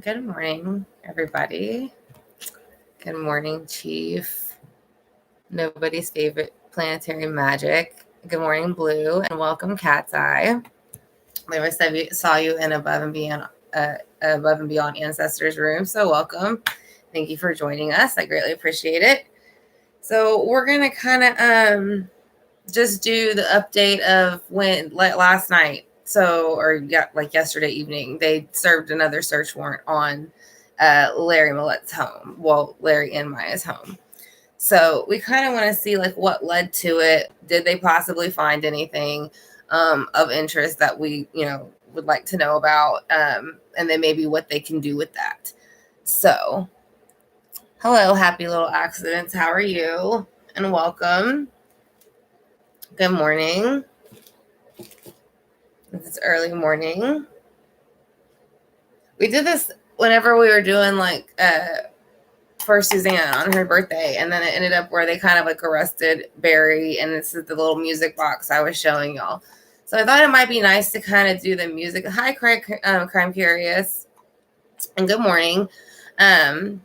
Good morning, everybody. Good morning, Chief. Nobody's favorite planetary magic. Good morning, Blue, and welcome, Cat's Eye. I saw you in Above and Beyond Ancestors room, so welcome. Thank you for joining us. I greatly appreciate it. So we're gonna kind of just do the update of when last night. Like yesterday evening, they served another search warrant on Larry Milletes' home. Well, Larry and Maya's home. So we kind of want to see like what led to it. Did they possibly find anything of interest that we, would like to know about? And then maybe what they can do with that. So, hello, happy little accidents. How are you? And welcome. Good morning. It's early morning. We did this whenever we were doing for Suzanne on her birthday, and then it ended up where they kind of like arrested Barry, and this is the little music box I was showing y'all. So I thought it might be nice to kind of do the music. Hi, Crime Curious, and good morning, and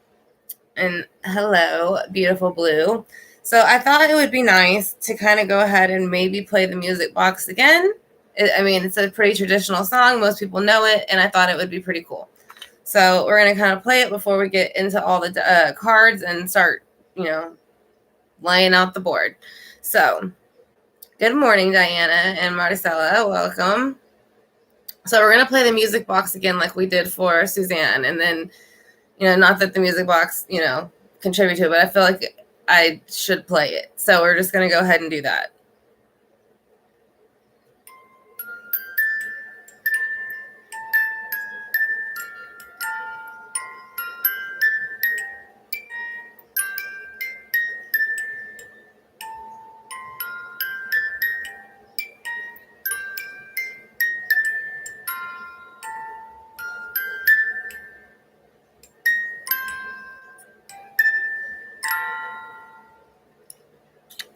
hello, beautiful Blue. So I thought it would be nice to kind of go ahead and maybe play the music box again. It's a pretty traditional song. Most people know it, and I thought it would be pretty cool. So we're going to kind of play it before we get into all the cards and start, laying out the board. So good morning, Diana and Maricela. Welcome. So we're going to play the music box again like we did for Suzanne. And then, not that the music box, contribute to it, but I feel like I should play it. So we're just going to go ahead and do that.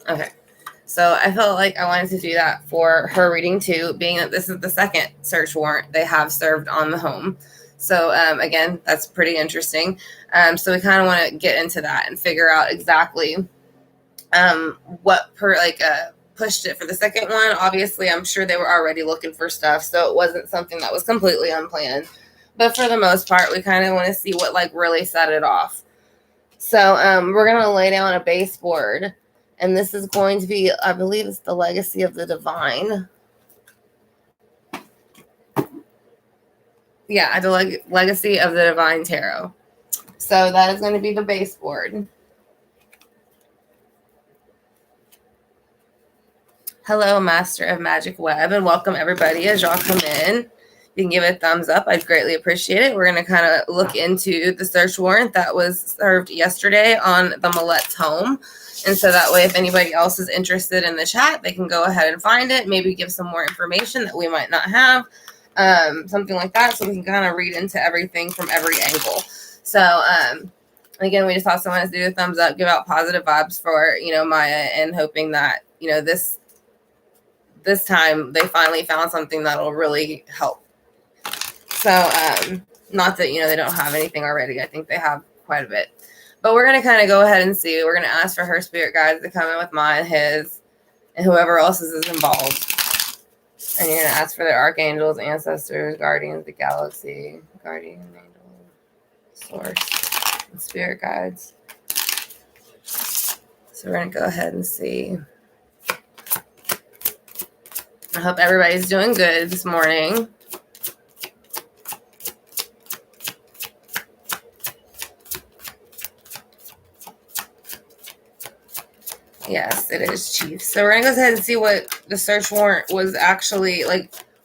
Okay. So I felt like I wanted to do that for her reading too, being that this is the second search warrant they have served on the home. So again, that's pretty interesting. So we kind of want to get into that and figure out exactly what pushed it for the second one. Obviously, I'm sure they were already looking for stuff, so it wasn't something that was completely unplanned. But for the most part, we kind of want to see what really set it off. So we're going to lay down a baseboard. And this is going to be, I believe it's the Legacy of the Divine. Yeah, the Legacy of the Divine Tarot. So that is going to be the baseboard. Hello, Master of Magic Web, and welcome everybody as y'all come in. You can give it a thumbs up. I'd greatly appreciate it. We're going to kind of look into the search warrant that was served yesterday on the Milletes' home. And so that way, if anybody else is interested in the chat, they can go ahead and find it, maybe give some more information that we might not have, something like that, so we can kind of read into everything from every angle. So, again, we just also want to do a thumbs up, give out positive vibes for, Maya, and hoping that, this time they finally found something that'll really help. So, not that, they don't have anything already. I think they have quite a bit. But we're going to kind of go ahead and see. We're going to ask for her spirit guides to come in with mine, his, and whoever else is involved. And you're going to ask for their archangels, ancestors, guardians of the galaxy, guardian angel, source, and spirit guides. So we're going to go ahead and see. I hope everybody's doing good this morning. Yes, it is, Chief. So we're going to go ahead and see what the search warrant was actually,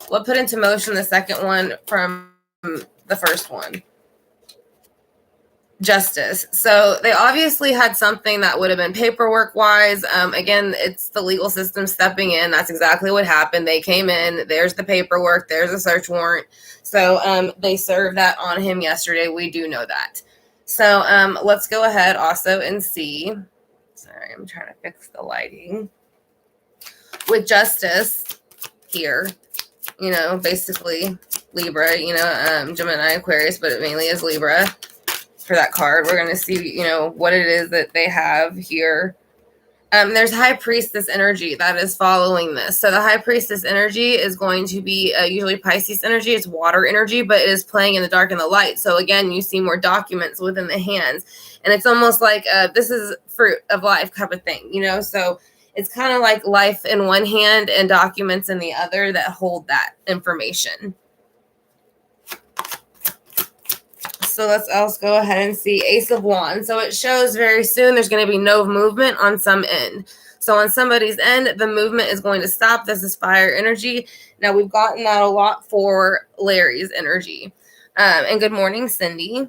what put into motion the second one from the first one. Justice. So they obviously had something that would have been paperwork-wise. Again, it's the legal system stepping in. That's exactly what happened. They came in. There's the paperwork. There's a search warrant. So they served that on him yesterday. We do know that. So let's go ahead also and see. Sorry, I'm trying to fix the lighting. With Justice here, basically Libra, Gemini, Aquarius, but it mainly is Libra for that card. We're going to see, what it is that they have here. There's High Priestess energy that is following this. So the High Priestess energy is going to be usually Pisces energy. It's water energy, but it is playing in the dark and the light. So again, you see more documents within the hands. And it's almost like this is fruit of life type of thing, So it's kind of like life in one hand and documents in the other that hold that information. So let's also go ahead and see Ace of Wands. So it shows very soon there's going to be no movement on some end. So on somebody's end, the movement is going to stop. This is fire energy. Now we've gotten that a lot for Larry's energy. And good morning, Cindy.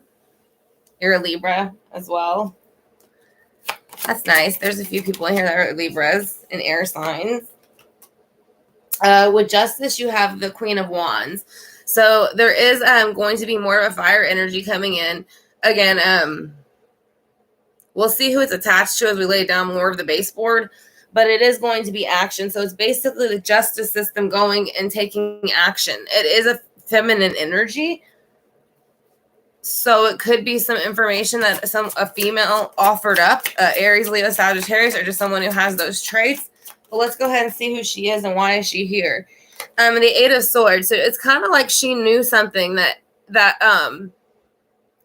You're a Libra as well. That's nice. There's a few people in here that are Libras and air signs. With Justice, you have the Queen of Wands. So there is going to be more of a fire energy coming in. Again, we'll see who it's attached to as we lay down more of the baseboard. But it is going to be action. So it's basically the justice system going and taking action. It is a feminine energy. So it could be some information that a female offered up. Aries, Leo, Sagittarius, or just someone who has those traits. But let's go ahead and see who she is and why is she here. The Eight of Swords. So it's kind of like she knew something that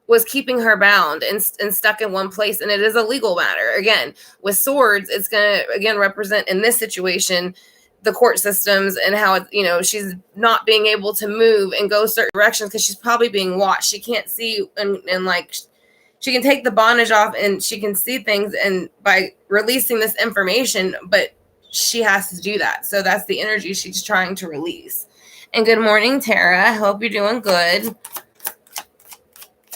was keeping her bound and stuck in one place. And it is a legal matter. Again, with swords, it's going to, again, represent in this situation the court systems and how, she's not being able to move and go certain directions because she's probably being watched. She can't see and like she can take the bondage off and she can see things and by releasing this information, but she has to do that. So that's the energy she's trying to release. And good morning, Tara. Hope you're doing good.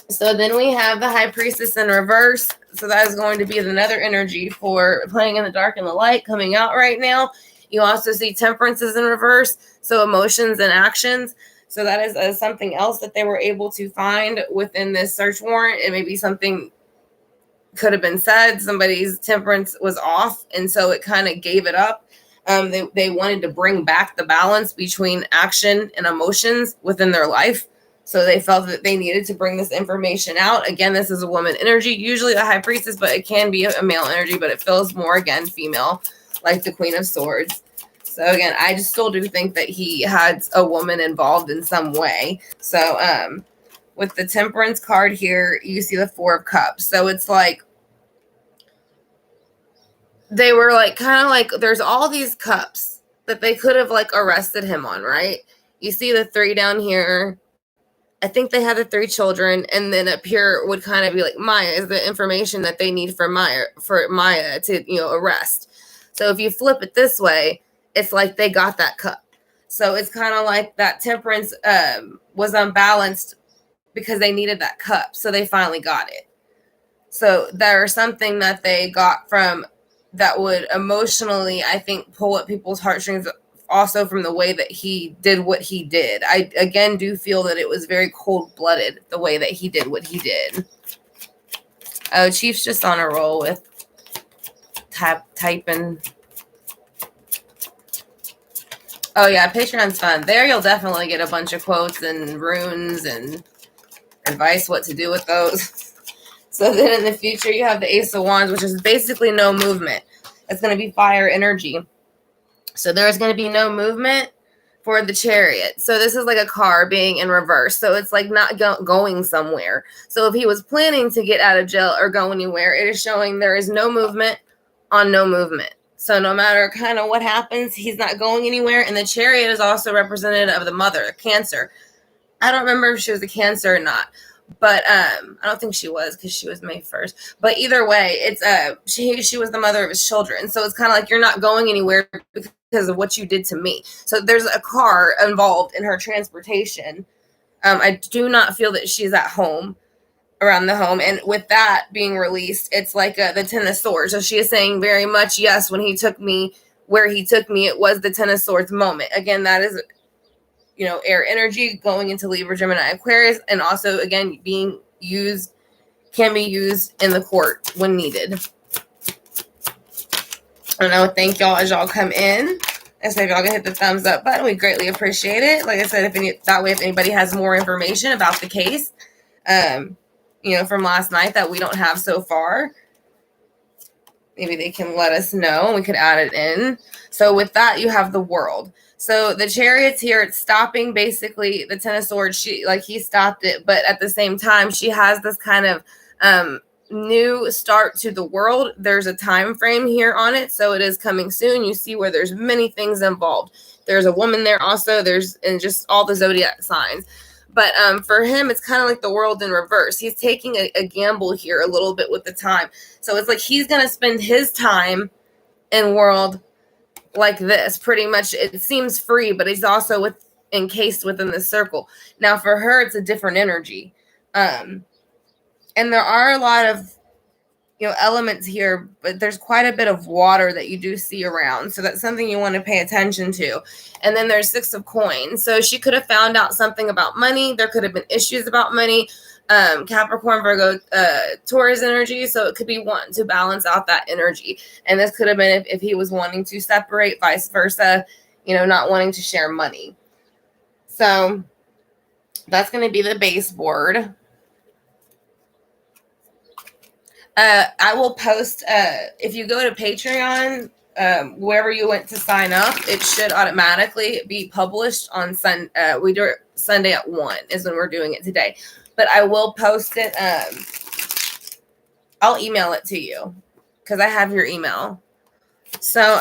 So then we have the High Priestess in reverse. So that is going to be another energy for playing in the dark and the light coming out right now. You also see Temperance is in reverse. So emotions and actions. So that is something else that they were able to find within this search warrant. It may be something could have been said. Somebody's temperance was off. And so it kind of gave it up. They wanted to bring back the balance between action and emotions within their life. So they felt that they needed to bring this information out. Again, this is a woman energy, usually the High Priestess, but it can be a male energy, but it feels more, again, female, like the Queen of Swords. So again, I just still do think that he had a woman involved in some way. So with the Temperance card here, you see the Four of Cups. So it's like they were like kind of like there's all these cups that they could have like arrested him on, right? You see the 3 down here. I think they had the 3 children, and then up here would kind of be like Maya is the information that they need for Maya to arrest. So if you flip it this way, it's like they got that cup. So it's kind of like that Temperance was unbalanced because they needed that cup. So they finally got it. So there's something that they got from that would emotionally, I think, pull at people's heartstrings also from the way that he did what he did. I, again, do feel that it was very cold-blooded, the way that he did what he did. Oh, Chief's just on a roll with typing. Oh, yeah, Patreon's fun. There you'll definitely get a bunch of quotes and runes and advice what to do with those. So then in the future, you have the Ace of Wands, which is basically no movement. It's going to be fire energy. So there's going to be no movement for the Chariot. So this is like a car being in reverse. So it's like not going somewhere. So if he was planning to get out of jail or go anywhere, it is showing there is no movement on no movement. So no matter kind of what happens, he's not going anywhere. And the Chariot is also representative of the mother, Cancer. I don't remember if she was a Cancer or not. But I don't think she was because she was May 1st. But either way, it's she was the mother of his children. So it's kind of like you're not going anywhere because of what you did to me. So there's a car involved in her transportation. I do not feel that she's at home, around the home. And with that being released, it's like the Ten of Swords. So she is saying very much, yes, when he took me where he took me, it was the Ten of Swords moment. Again, that is air energy going into Libra, Gemini, Aquarius, and also, again, can be used in the court when needed. And I would thank y'all as y'all come in. I said, if y'all can hit the thumbs up button, we greatly appreciate it. Like I said, if anybody has more information about the case, from last night that we don't have so far, maybe they can let us know and we could add it in. So with that, you have the World. So the Chariot's here, it's stopping basically the Ten of Swords. He stopped it, but at the same time, she has this kind of new start to the world. There's a time frame here on it, so it is coming soon. You see where there's many things involved. There's a woman there also. And just all the zodiac signs. But for him, it's kind of like the world in reverse. He's taking a gamble here a little bit with the time. So it's like he's going to spend his time in world like this. Pretty much, it seems free, but he's also encased within the circle. Now, for her, it's a different energy. And there are a lot of, elements here, but there's quite a bit of water that you do see around. So that's something you want to pay attention to. And then there's 6 of coins. So she could have found out something about money. There could have been issues about money. Capricorn, Virgo, Taurus energy. So it could be wanting to balance out that energy. And this could have been if he was wanting to separate, vice versa, not wanting to share money. So that's going to be the base board. I will post, if you go to Patreon, wherever you went to sign up, it should automatically be published on we do it Sunday at 1 is when we're doing it today. But I will post it. I'll email it to you because I have your email. So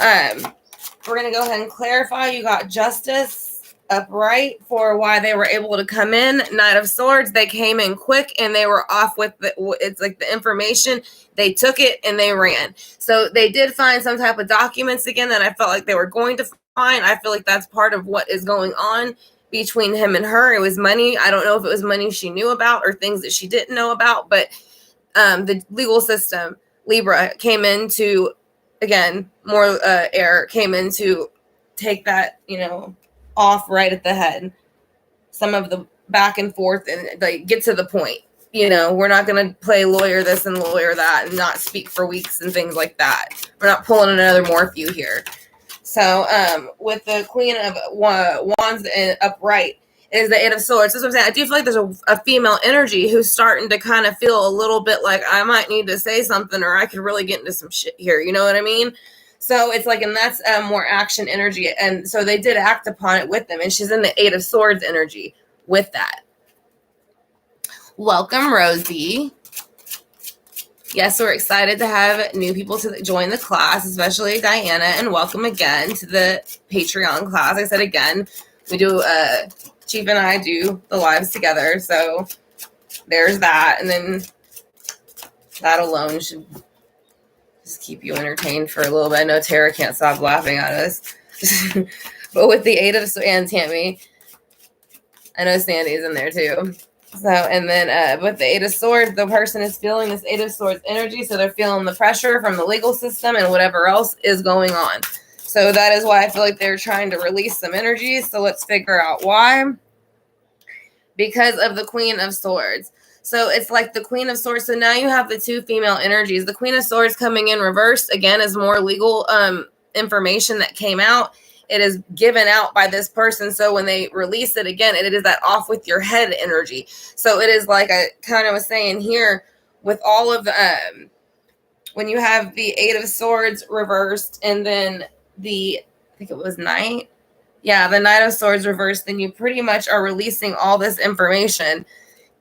we're going to go ahead and clarify. You got Justice upright for why they were able to come in. Knight of Swords, they came in quick and they were off with it's like the information. They took it and they ran. So they did find some type of documents again that I felt like they were going to find. I feel like that's part of what is going on between him and her. It was money. I don't know if it was money she knew about or things that she didn't know about, but the legal system, Libra, came into, again, more air, came in to take that, off right at the head. Some of the back and forth and like get to the point. We're not going to play lawyer this and lawyer that and not speak for weeks and things like that. We're not pulling another Morphew here. So with the Queen of Wands upright is the 8 of Swords. That's what I'm saying. I do feel like there's a female energy who's starting to kind of feel a little bit like I might need to say something or I could really get into some shit here. You know what I mean? So it's like, and that's more action energy. And so they did act upon it with them. And she's in the 8 of Swords energy with that. Welcome, Rosie. Yes, we're excited to have new people to join the class, especially Diana. And welcome again to the Patreon class. I said again, we do, Chief and I do the lives together. So there's that. And then that alone should just keep you entertained for a little bit. I know Tara can't stop laughing at us. But with the 8 of and Tammy, I know Sandy's in there too. So, and then with the 8 of Swords, the person is feeling this 8 of Swords energy. So they're feeling the pressure from the legal system and whatever else is going on. So that is why I feel like they're trying to release some energy. So let's figure out why. Because of the Queen of Swords. So it's like the Queen of Swords. So now you have the 2 female energies. The Queen of Swords coming in reverse, again, is more legal information that came out. It is given out by this person. So when they release it again, it is that off with your head energy. So it is like I kind of was saying here with all of the, when you have the 8 of Swords reversed and then I think it was Knight. Yeah, the Knight of Swords reversed, then you pretty much are releasing all this information.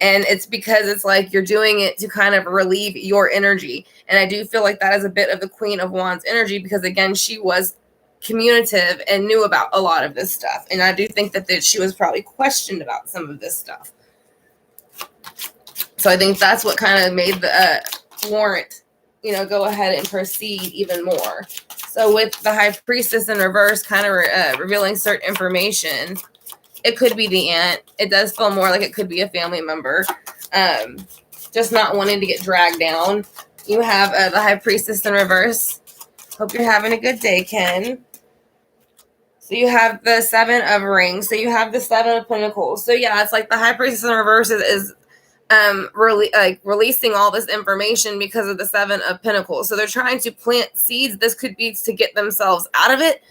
And it's because it's like you're doing it to kind of relieve your energy. And I do feel like that is a bit of the Queen of Wands energy because, again, she was communicative and knew about a lot of this stuff. And I do think that she was probably questioned about some of this stuff. So I think that's what kind of made the warrant, go ahead and proceed even more. So with the High Priestess in reverse, kind of revealing certain information, it could be the aunt. It does feel more like it could be a family member, just not wanting to get dragged down. You have the High Priestess in reverse. Hope you're having a good day, Ken. So you have the 7 of Rings. So you have the 7 of Pentacles. So yeah, it's like the High Priestess in reverse is really like releasing all this information because of the 7 of Pentacles. So they're trying to plant seeds. This could be to get themselves out of it.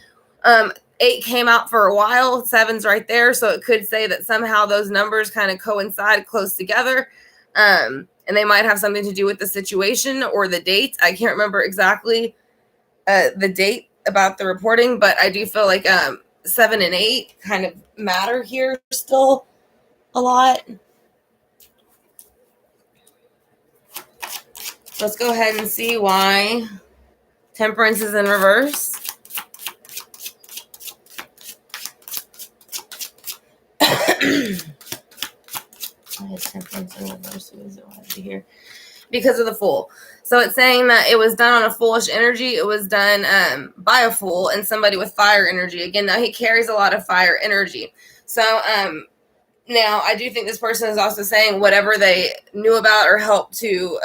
8 came out for a while. 7's right there. So it could say that somehow those numbers kind of coincide close together. And they might have something to do with the situation or the date. I can't remember exactly the date about the reporting, but I do feel like 7 and 8 kind of matter here still a lot. Let's go ahead and see why Temperance is in reverse. Temperance in reverse. What does it want to be here? Because of the Fool. So it's saying that it was done on a foolish energy. It was done by a fool and somebody with fire energy. Again, now he carries a lot of fire energy. So now I do think this person is also saying whatever they knew about or helped to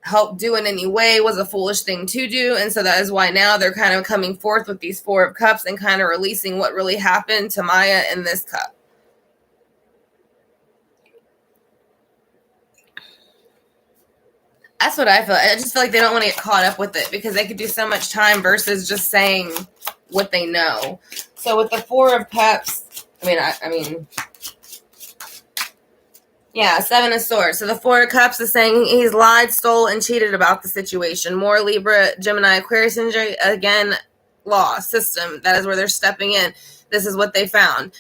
help do in any way was a foolish thing to do. And so that is why now they're kind of coming forth with these 4 of Cups and kind of releasing what really happened to Maya in this cup. That's what I feel. I just feel like they don't want to get caught up with it because they could do so much time versus just saying what they know. So with the 4 of Cups, I mean, yeah, 7 of Swords. So the 4 of Cups is saying he's lied, stole, and cheated about the situation. More Libra, Gemini, Aquarius energy. Again, law, system. That is where they're stepping in. This is what they found.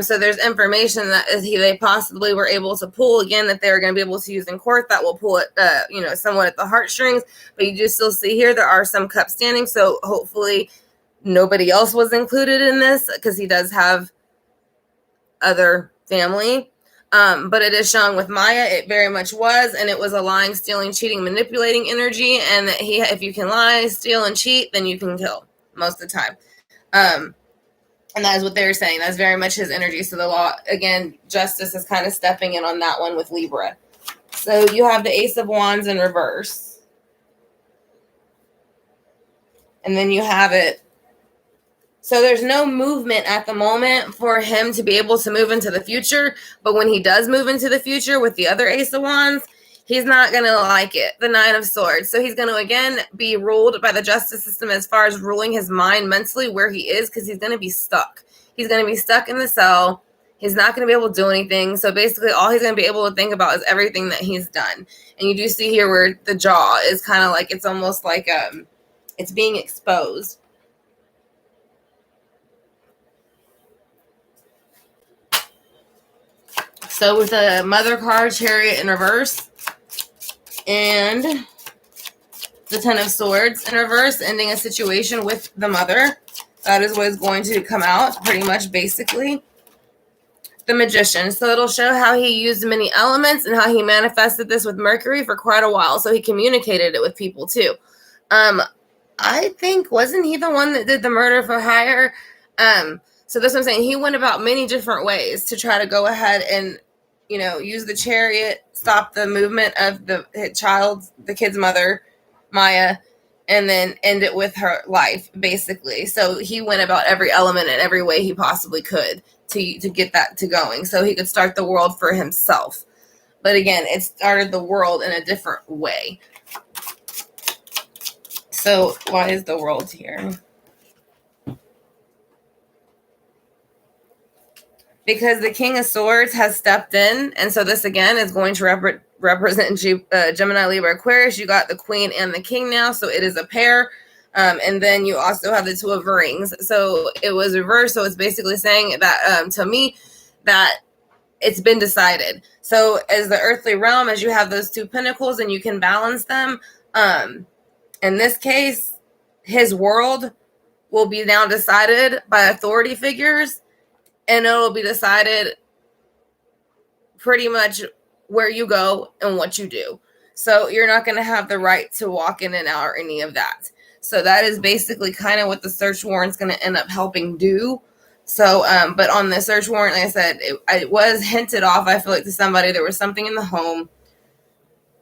So there's information that they possibly were able to pull, again, that they're going to be able to use in court that will pull it, somewhat at the heartstrings. But you do still see here there are some cups standing. So hopefully nobody else was included in this because he does have other family. But it is showing with Maya, it very much was, and it was a lying, stealing, cheating, manipulating energy. And that if you can lie, steal, and cheat, then you can kill most of the time. And that is what they're saying. That's very much his energy. So the law, again, justice is kind of stepping in on that one with Libra. So you have the Ace of Wands in reverse. And then you have it. So there's no movement at the moment for him to be able to move into the future. But when he does move into the future with the other Ace of Wands, he's not going to like it. The 9 of Swords. So he's going to, again, be ruled by the justice system as far as ruling his mind mentally where he is, because he's going to be stuck. He's going to be stuck in the cell. He's not going to be able to do anything. So basically all he's going to be able to think about is everything that he's done. And you do see here where the jaw is kind of like, it's almost like it's being exposed. So with the Mother card, Chariot in reverse, and the 10 of Swords in reverse, ending a situation with the Mother. That is what is going to come out, pretty much, basically. The Magician. So it'll show how he used many elements and how he manifested this with Mercury for quite a while. So he communicated it with people, too. I think, wasn't he the one that did the murder for hire? So that's what I'm saying. He went about many different ways to try to go ahead and, use the chariot, stop the movement of the kid's mother, Maya, and then end it with her life, basically. So he went about every element in every way he possibly could to get that to going so he could start the world for himself. But again, it started the world in a different way. So why is the world here? Because the King of Swords has stepped in. And so this, again, is going to represent Gemini, Libra, Aquarius. You got the Queen and the King now. So it is a pair. And then you also have the 2 of Rings. So it was reversed. So it's basically saying that, to me, that it's been decided. So as the earthly realm, as you have those 2 pentacles and you can balance them, in this case, his world will be now decided by authority figures. And it'll be decided pretty much where you go and what you do. So you're not going to have the right to walk in and out or any of that. So that is basically kind of what the search warrant's going to end up helping do. So, but on the search warrant, like I said, it was hinted off, I feel like, to somebody. There was something in the home.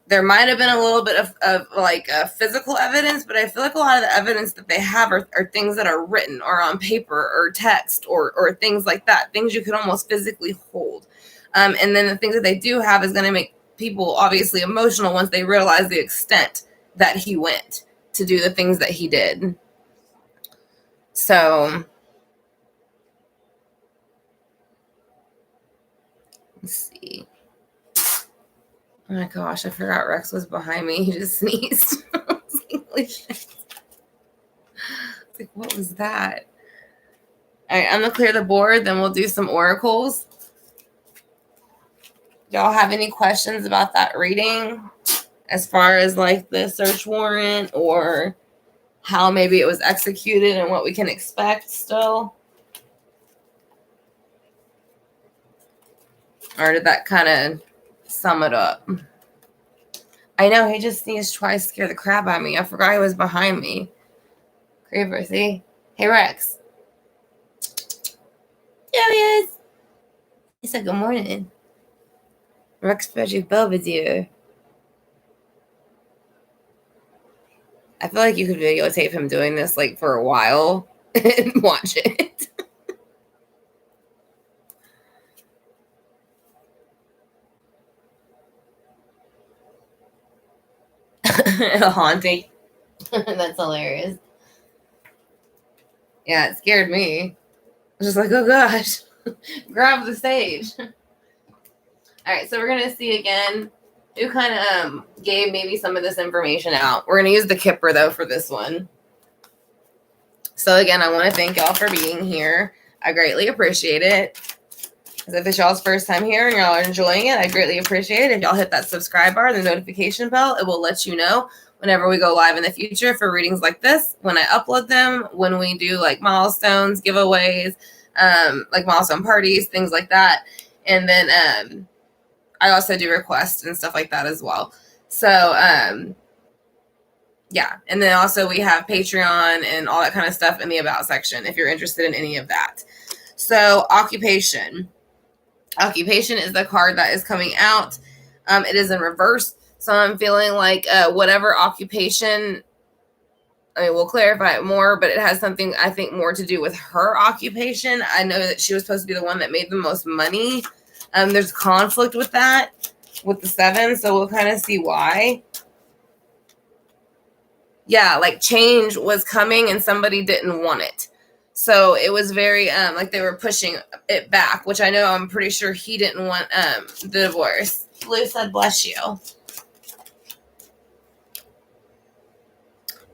There might have been a little bit of physical evidence, but I feel like a lot of the evidence that they have are things that are written or on paper or text or things like that, things you could almost physically hold. And then the things that they do have is going to make people obviously emotional once they realize the extent that he went to do the things that he did. So let's see. Oh my gosh, I forgot Rex was behind me. He just sneezed. Holy shit. Like, what was that? All right, I'm gonna clear the board, then we'll do some oracles. Y'all have any questions about that reading as far as like the search warrant or how maybe it was executed and what we can expect still? Or did that kind of sum it up? I know, he just sneezed twice, scared the crap out of me. I forgot he was behind me. Craver, see? Hey, Rex. There he is. He said good morning. Rex Frederick Belvedere. I feel like you could videotape him doing this like for a while and watch it. A haunting. That's hilarious. Yeah, it scared me. I was just like, oh gosh, grab the stage. All right, so we're going to see again who kind of gave maybe some of this information out. We're going to use the Kipper, though, for this one. So again, I want to thank y'all for being here. I greatly appreciate it. If it's y'all's first time here and y'all are enjoying it, I greatly appreciate it. If y'all hit that subscribe bar, the notification bell, it will let you know whenever we go live in the future for readings like this, when I upload them, when we do like milestones, giveaways, like milestone parties, things like that. And then I also do requests and stuff like that as well. So yeah. And then also we have Patreon and all that kind of stuff in the about section if you're interested in any of that. So occupation. Occupation is the card that is coming out. It is in reverse. So I'm feeling like whatever occupation, I mean, we'll clarify it more, but it has something, I think, more to do with her occupation. I know that she was supposed to be the one that made the most money. There's conflict with that, with the 7, so we'll kind of see why. Yeah, like change was coming and somebody didn't want it. So it was very, like they were pushing it back, which I know I'm pretty sure he didn't want the divorce. Blue said, bless you.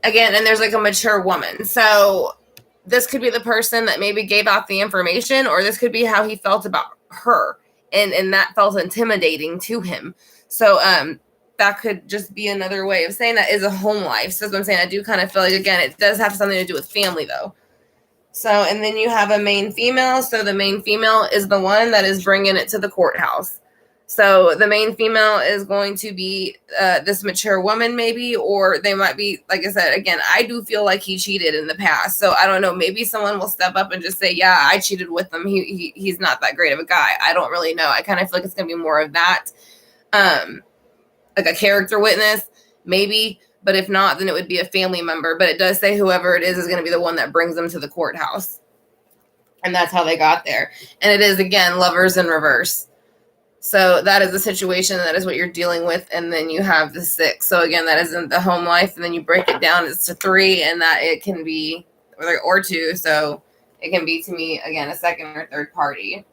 Again, and there's like a mature woman. So this could be the person that maybe gave out the information, or this could be how he felt about her. And that felt intimidating to him. So that could just be another way of saying that is a home life. So that's what I'm saying. I do kind of feel like, again, it does have something to do with family, though. So, and then you have a main female. So the main female is the one that is bringing it to the courthouse. So the main female is going to be this mature woman, maybe, or they might be, like I said, again, I do feel like he cheated in the past. So I don't know. Maybe someone will step up and just say, yeah, I cheated with him. He's not that great of a guy. I don't really know. I kind of feel like it's going to be more of that. Like a character witness, maybe. But if not, then it would be a family member. But it does say whoever it is going to be the one that brings them to the courthouse. And that's how they got there. And it is, again, lovers in reverse. So that is the situation. That is what you're dealing with. And then you have the 6. So again, that isn't the home life. And then you break it down, it's to 3. And that it can be, or 2. So it can be, to me, again, a second or third party.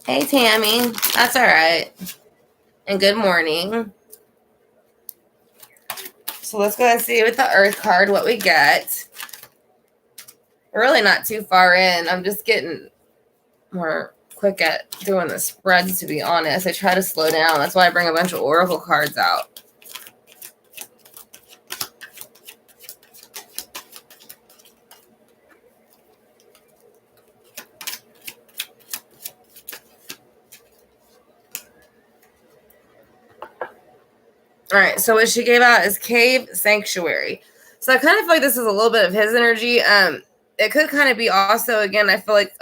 Hey, Tammy. That's all right. And good morning. So let's go and see with the Earth card what we get. We're really not too far in. I'm just getting more quick at doing the spreads, to be honest. I try to slow down. That's why I bring a bunch of oracle cards out. All right, so what she gave out is Cave Sanctuary. So I kind of feel like this is a little bit of his energy. It could kind of be also, again, I feel like,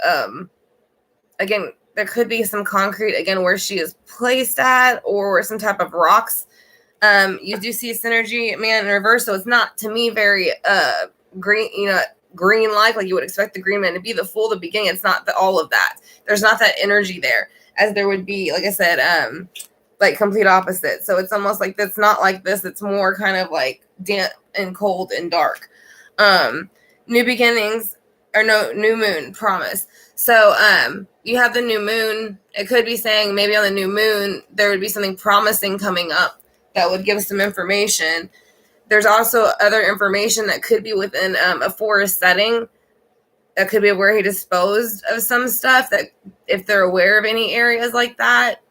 again, there could be some concrete, again, where she is placed at, or some type of rocks. You do see synergy, man, in reverse, so it's not, to me, very green, green-like you would expect the green man to be. The full, the beginning, it's not all of that. There's not that energy there, as there would be, like I said, like complete opposite. So it's almost like that's not like this. It's more kind of like damp and cold and dark. New beginnings or no new moon promise. So you have the new moon. It could be saying maybe on the new moon there would be something promising coming up that would give some information. There's also other information that could be within a forest setting. That could be where he disposed of some stuff, that if they're aware of any areas like that.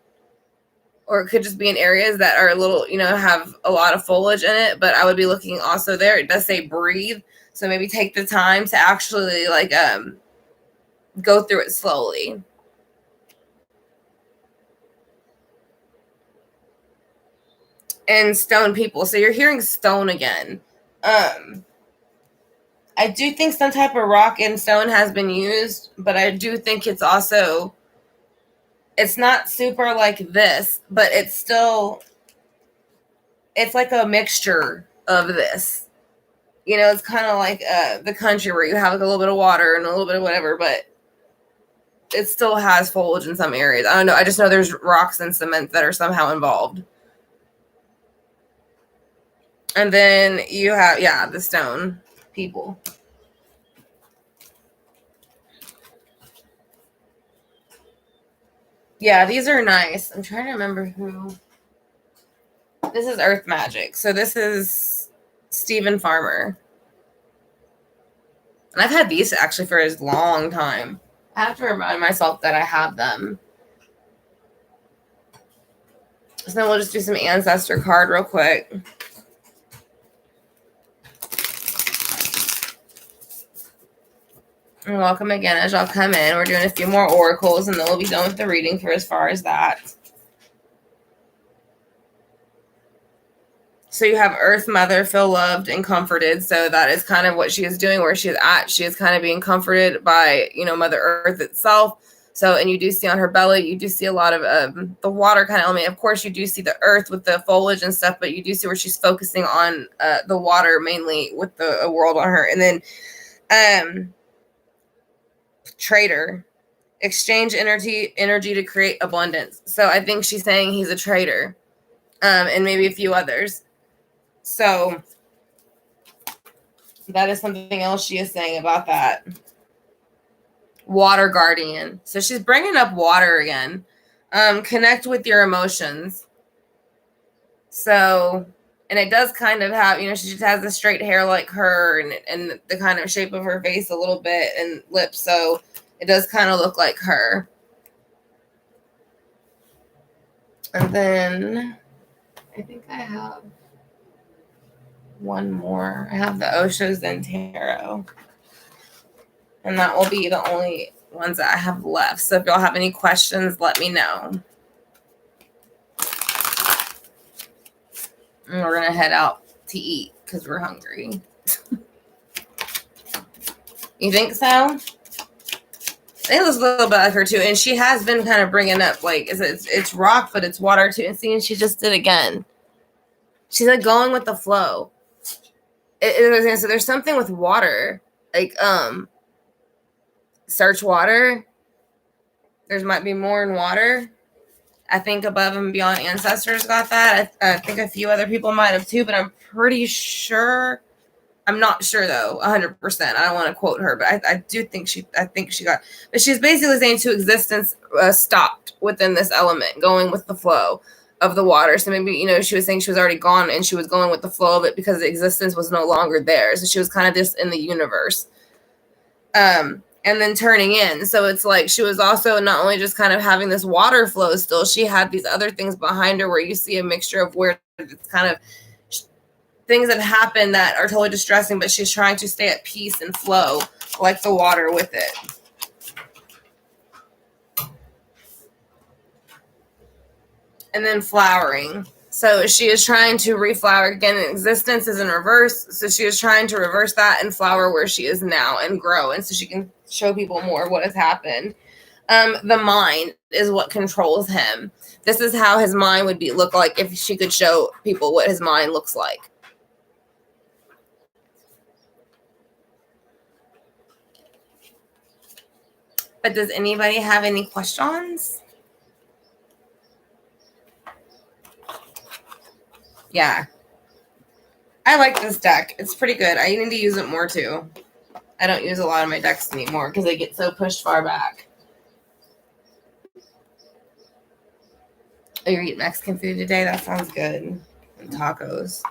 Or it could just be in areas that are a little, have a lot of foliage in it. But I would be looking also there. It does say breathe. So maybe take the time to actually go through it slowly. And stone people. So you're hearing stone again. I do think some type of rock and stone has been used, but I do think it's also, it's not super like this, but it's like a mixture of this. It's kind of like the country where you have like a little bit of water and a little bit of whatever, but it still has foliage in some areas. I don't know. I just know there's rocks and cement that are somehow involved. And then you have, the stone people. Yeah, these are nice. I'm trying to remember who. This is Earth Magic. So this is Stephen Farmer. And I've had these actually for a long time. I have to remind myself that I have them. So then we'll just do some ancestor card real quick. And welcome again as y'all come in. We're doing a few more oracles and then we'll be done with the reading for as far as that. So you have Earth Mother, feel loved and comforted. So that is kind of what she is doing, where she is at. She is kind of being comforted by, Mother Earth itself. So, and you do see on her belly, you do see a lot of the water kind of element. Of course, you do see the earth with the foliage and stuff, but you do see where she's focusing on the water mainly with the world on her. And then trader, exchange energy to create abundance. So I think she's saying he's a trader, and maybe a few others. So that is something else she is saying about that. Water guardian. So she's bringing up water again. Connect with your emotions. So, and it does kind of have, she just has the straight hair like her and the kind of shape of her face a little bit and lips. So it does kind of look like her. And then I think I have one more. I have the Oshos and Tarot. And that will be the only ones that I have left. So if y'all have any questions, let me know. And we're going to head out to eat because we're hungry. You think so? It looks a little bit like her too. And she has been kind of bringing up, like, it's rock, but it's water too. And see, and she just did again. She's like going with the flow. So there's something with water. Like, search water. There might be more in water. I think Above and Beyond Ancestors got that. I think a few other people might have too, but I'm pretty sure. I'm not sure though, 100%. I don't want to quote her, but I do think she got. But she's basically saying to existence stopped within this element, going with the flow of the water. So maybe she was saying she was already gone and she was going with the flow of it because the existence was no longer there. So she was kind of just in the universe. And then turning in. So it's like she was also not only just kind of having this water flow still, she had these other things behind her where you see a mixture of where it's kind of things that happen that are totally distressing, but she's trying to stay at peace and flow like the water with it. And then flowering. So she is trying to reflower again. Existence is in reverse. So she is trying to reverse that and flower where she is now and grow. And so she can show people more of what has happened. The mind is what controls him. This is how his mind would look like if she could show people what his mind looks like. But does anybody have any questions? Yeah. I like this deck. It's pretty good. I need to use it more too. I don't use a lot of my decks anymore because they get so pushed far back. Oh, you're eating Mexican food today? That sounds good. And tacos.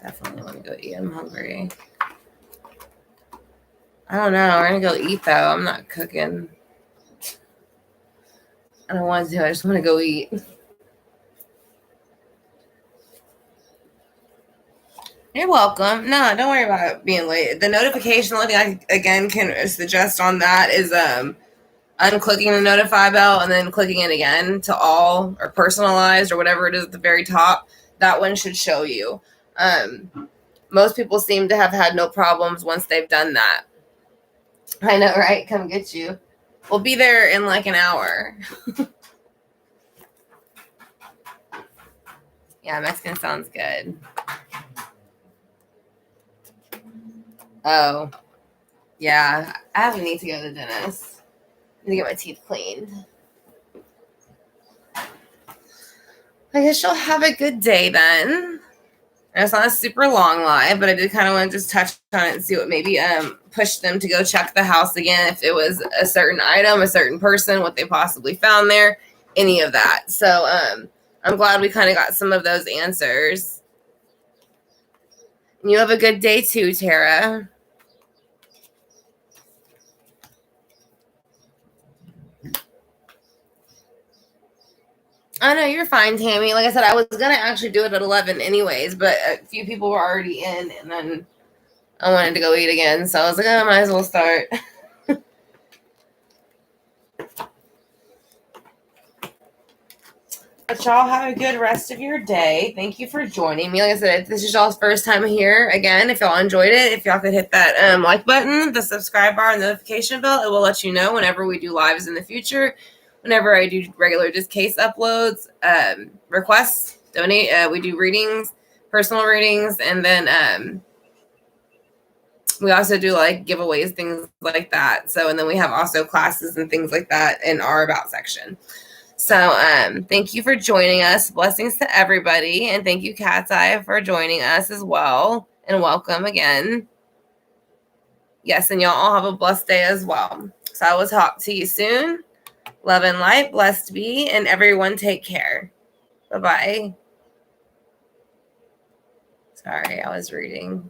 Definitely want to go eat. I'm hungry. I don't know. We're going to go eat, though. I'm not cooking. I don't want to. I just want to go eat. You're welcome. No, don't worry about being late. The notification, only thing I, again, can suggest on that is unclicking the notify bell and then clicking it again to all or personalized or whatever it is at the very top. That one should show you. Most people seem to have had no problems once they've done that. I know, right? Come get you. We'll be there in like an hour. Yeah, Mexican sounds good. Oh, yeah. I have a need to go to the dentist. I need to get my teeth cleaned. I guess you'll have a good day then. And it's not a super long live, but I did kind of want to just touch on it and see what maybe pushed them to go check the house again, if it was a certain item, a certain person, what they possibly found there, any of that. So I'm glad we kind of got some of those answers. And you have a good day too, Tara. Oh, no, you're fine, Tammy. Like I said, I was going to actually do it at 11 anyways, but a few people were already in, and then I wanted to go eat again. So I was like, oh, I might as well start. But y'all have a good rest of your day. Thank you for joining me. Like I said, if this is y'all's first time here, again, if y'all enjoyed it, if y'all could hit that like button, the subscribe bar, and the notification bell, it will let you know whenever we do lives in the future. Whenever I do regular just case uploads, requests, donate, we do readings, personal readings, and then we also do like giveaways, things like that. So, and then we have also classes and things like that in our about section. So, thank you for joining us. Blessings to everybody, and thank you, Cat's Eye, for joining us as well. And welcome again. Yes, and y'all all have a blessed day as well. So I will talk to you soon. Love and light, blessed be, and everyone take care. Bye-bye. Sorry, I was reading.